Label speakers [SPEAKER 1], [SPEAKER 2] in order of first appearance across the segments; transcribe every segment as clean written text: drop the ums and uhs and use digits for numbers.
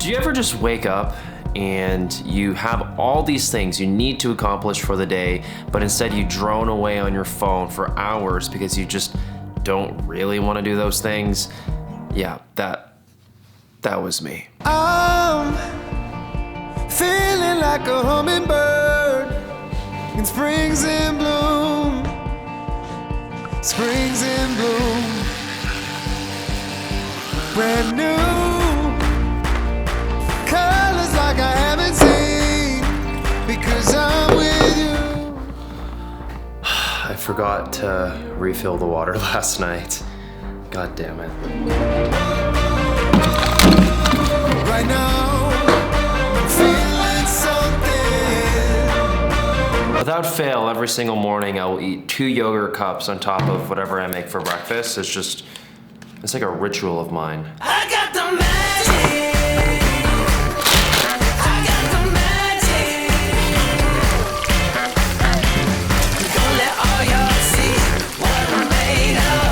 [SPEAKER 1] Do you ever just wake up and you have all these things you need to accomplish for the day, but instead you drone away on your phone for hours because you just don't really want to do those things? Yeah, that was me.
[SPEAKER 2] I'm feeling like a hummingbird in springs in bloom, springs in bloom, brand new colors like I haven't seen, because I'm with you.
[SPEAKER 1] I forgot to refill the water last night. God damn it.
[SPEAKER 2] Right now, I'm feeling something.
[SPEAKER 1] Without fail, every single morning I will eat 2 yogurt cups on top of whatever I make for breakfast. It's like a ritual of mine.
[SPEAKER 2] I got the magic. I got the magic. Don't let all y'all see what I'm made of,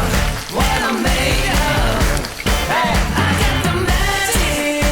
[SPEAKER 2] what I'm made of. Hey, I got the magic.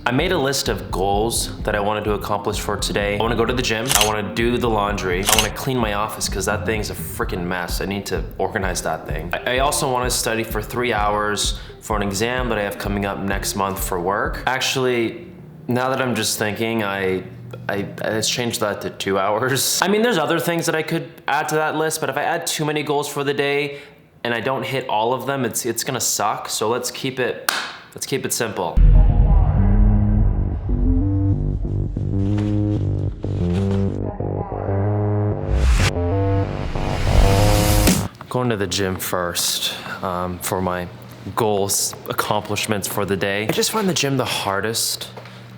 [SPEAKER 1] I made a list of goals that I wanted to accomplish for today. I want to go to the gym. I want to do the laundry. I want to clean my office because that thing's a freaking mess. I need to organize that thing. I also want to study for 3 hours for an exam that I have coming up next month for work. Actually, now that I'm just thinking, let's change that to 2 hours. I mean, there's other things that I could add to that list, but if I add too many goals for the day and I don't hit all of them, it's gonna suck. So let's keep it simple. Going to the gym first for my goals, accomplishments for the day. I just find the gym the hardest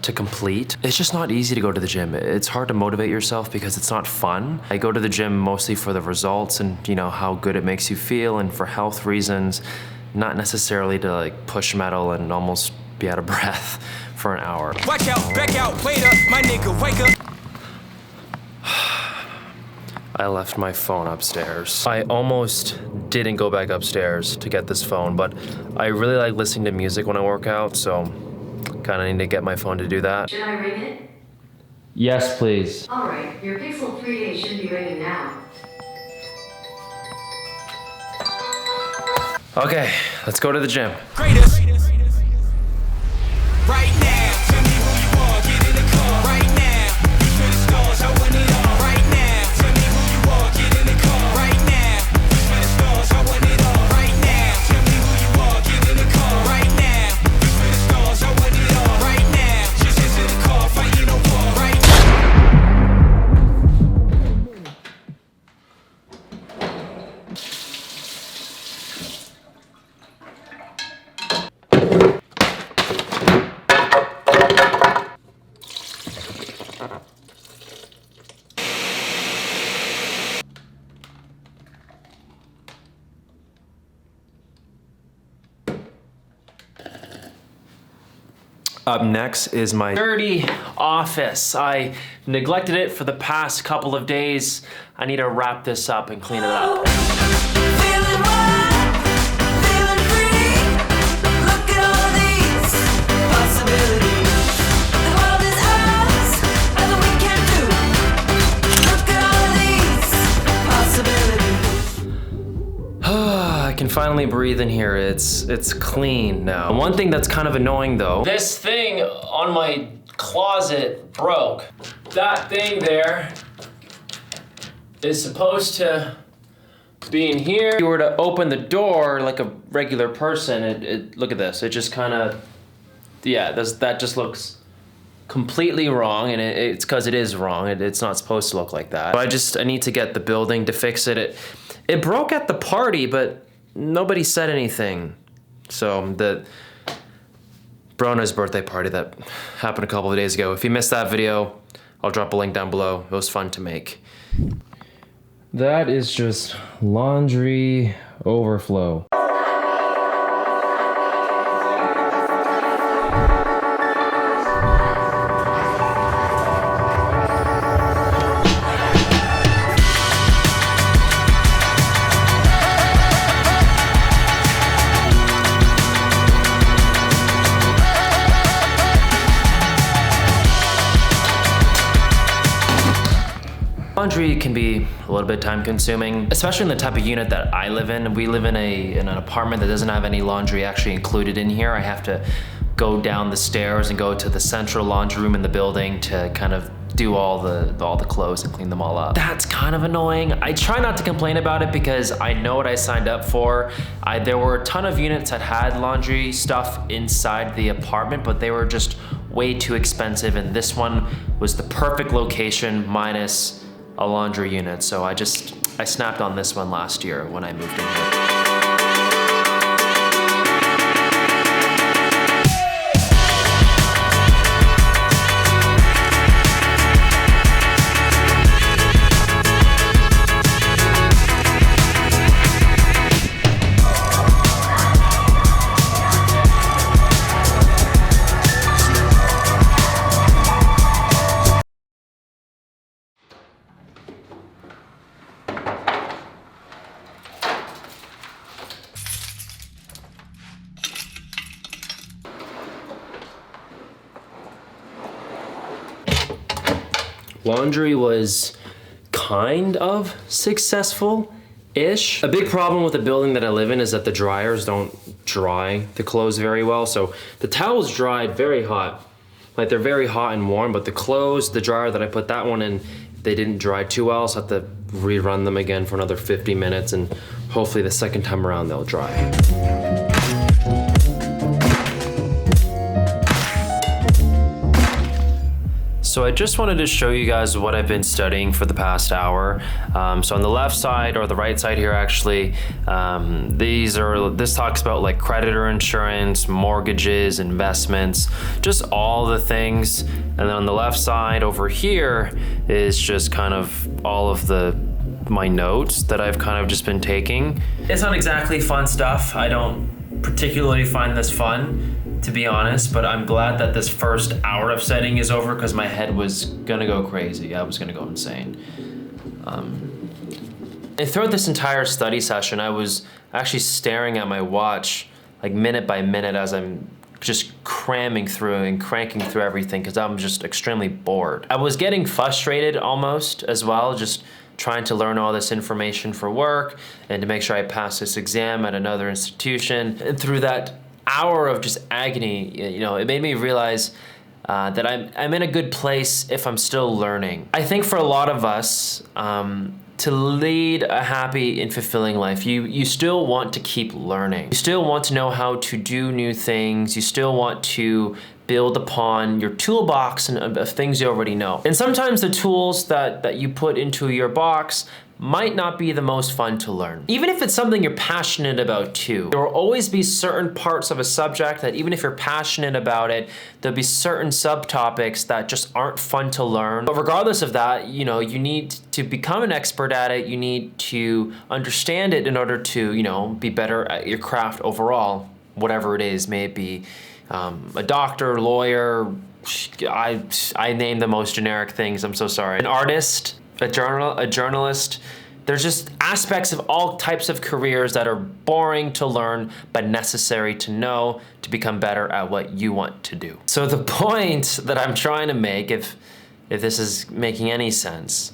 [SPEAKER 1] to complete. It's just not easy to go to the gym. It's hard to motivate yourself because it's not fun. I go to the gym mostly for the results and how good it makes you feel and for health reasons, not necessarily to like push metal and almost be out of breath for an hour.
[SPEAKER 3] Watch out, back out, wait up, my nigga, wake up.
[SPEAKER 1] I left my phone upstairs. I almost didn't go back upstairs to get this phone, but I really like listening to music when I work out, so kinda need to get my phone to do that.
[SPEAKER 4] Should I ring it?
[SPEAKER 1] Yes, please.
[SPEAKER 4] All right, your Pixel 3a should be ringing now.
[SPEAKER 1] Okay, let's go to the gym.
[SPEAKER 3] Greatest. Right now, tell me who you are, get in the car. Right now, reach for the stars, I want it all. Right now, tell me who you are, get in the car. Right now, reach for the stars, I want it all. Right now, tell me who you are, get in the car. Right now, reach for the stars, I want it all. Right now, just into the car, fighting a war. Right
[SPEAKER 1] Up next is my dirty office. I neglected it for the past couple of days. I need to wrap this up and clean it up.
[SPEAKER 2] Feeling wild, feeling free. Look at all these possibilities. The world is ours, nothing we can do. Look at all these possibilities.
[SPEAKER 1] I can finally breathe in here. It's clean now. One thing that's kind of annoying though, this thing on my closet broke. That thing there is supposed to be in here. If you were to open the door like a regular person, look at this. It just kind of, yeah, that just looks completely wrong, and it's because it is wrong. It's not supposed to look like that. So I need to get the building to fix it. It broke at the party, but nobody said anything. So the Brona's birthday party that happened a couple of days ago. If you missed that video, I'll drop a link down below. It was fun to make. That is just laundry overflow. Laundry can be a little bit time consuming, especially in the type of unit that I live in. We live in an apartment that doesn't have any laundry actually included in here. I have to go down the stairs and go to the central laundry room in the building to kind of do all the clothes and clean them all up. That's kind of annoying. I try not to complain about it because I know what I signed up for. There were a ton of units that had laundry stuff inside the apartment, but they were just way too expensive, and this one was the perfect location minus a laundry unit. So I snapped on this one last year when I moved in here. Laundry was kind of successful-ish. A big problem with the building that I live in is that the dryers don't dry the clothes very well. So the towels dried very hot. Like they're very hot and warm, but the clothes, the dryer that I put that one in, they didn't dry too well, so I have to rerun them again for another 50 minutes, and hopefully the second time around they'll dry. So I just wanted to show you guys what I've been studying for the past hour. So on the left side, or the right side here actually, this talks about like creditor insurance, mortgages, investments, just all the things. And then on the left side over here is just kind of all of my notes that I've kind of just been taking. It's not exactly fun stuff. I don't particularly find this fun, to be honest, but I'm glad that this first hour of studying is over because my head was gonna go crazy. I was gonna go insane. And throughout this entire study session, I was actually staring at my watch like minute by minute as I'm just cramming through and cranking through everything because I'm just extremely bored. I was getting frustrated almost as well, just trying to learn all this information for work and to make sure I pass this exam at another institution. And through that hour of just agony, you know, it made me realize that I'm in a good place if I'm still learning. I think for a lot of us, to lead a happy and fulfilling life, you still want to keep learning. You still want to know how to do new things. You still want to build upon your toolbox of things you already know. And sometimes the tools that you put into your box might not be the most fun to learn. Even if it's something you're passionate about too. There will always be certain parts of a subject that even if you're passionate about it, there'll be certain subtopics that just aren't fun to learn. But regardless of that, you know, you need to become an expert at it. You need to understand it in order to, you know, be better at your craft overall, whatever it is, may it be a doctor, lawyer, I name the most generic things, I'm so sorry. An artist, a journalist. There's just aspects of all types of careers that are boring to learn but necessary to know to become better at what you want to do. So the point that I'm trying to make, if this is making any sense,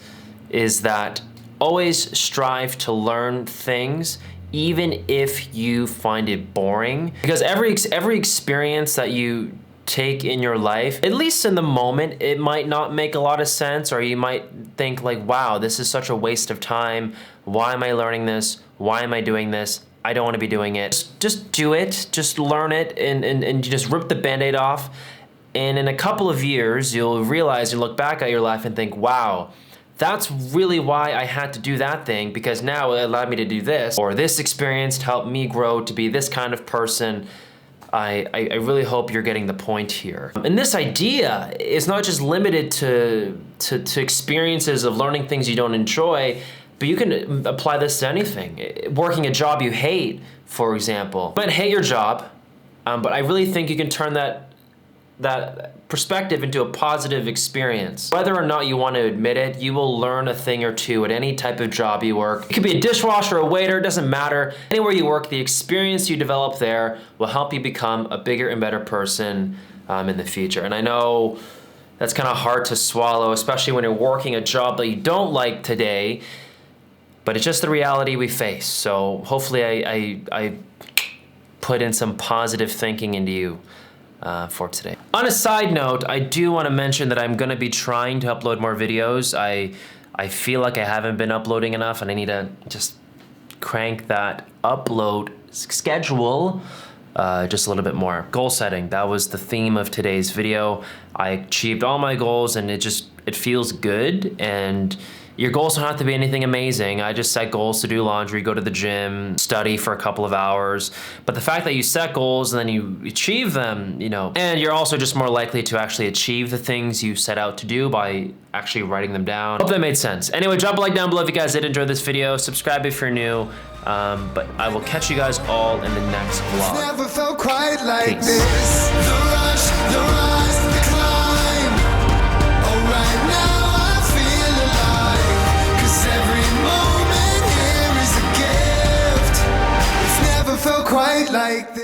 [SPEAKER 1] is that always strive to learn things even if you find it boring, because every experience that you take in your life, at least in the moment, it might not make a lot of sense, or you might think like, wow, this is such a waste of time. Why am I learning this? Why am I doing this? I don't want to be doing it. Just do it, just learn it, and you just rip the Band-Aid off. And in a couple of years, you'll realize, you look back at your life and think, wow, that's really why I had to do that thing, because now it allowed me to do this, or this experience helped me grow to be this kind of person. I really hope you're getting the point here. And this idea is not just limited to experiences of learning things you don't enjoy, but you can apply this to anything. Working a job you hate, for example. You might hate your job, but I really think you can turn that perspective into a positive experience. Whether or not you want to admit it, you will learn a thing or two at any type of job you work. It could be a dishwasher, a waiter, it doesn't matter. Anywhere you work, the experience you develop there will help you become a bigger and better person in the future. And I know That's kind of hard to swallow, especially when you're working a job that you don't like today. But it's just the reality we face. So hopefully I put in some positive thinking into you for today. On a side note, I do want to mention that I'm going to be trying to upload more videos. I feel like I haven't been uploading enough, and I need to just crank that upload schedule just a little bit more. Goal setting, that was the theme of today's video. I achieved all my goals, and it feels good. And your goals don't have to be anything amazing. I just set goals to do laundry, go to the gym, study for a couple of hours. But the fact that you set goals and then you achieve them, you know, and you're also just more likely to actually achieve the things you set out to do by actually writing them down. Hope that made sense. Anyway, drop a like down below if you guys did enjoy this video. Subscribe if you're new. But I will catch you guys all in the next vlog.
[SPEAKER 5] Never felt quite like
[SPEAKER 1] Peace.
[SPEAKER 5] this. The rush, the rise, the climb. Oh, right now I feel alive. 'Cause every moment here is a gift. It's never felt quite like this.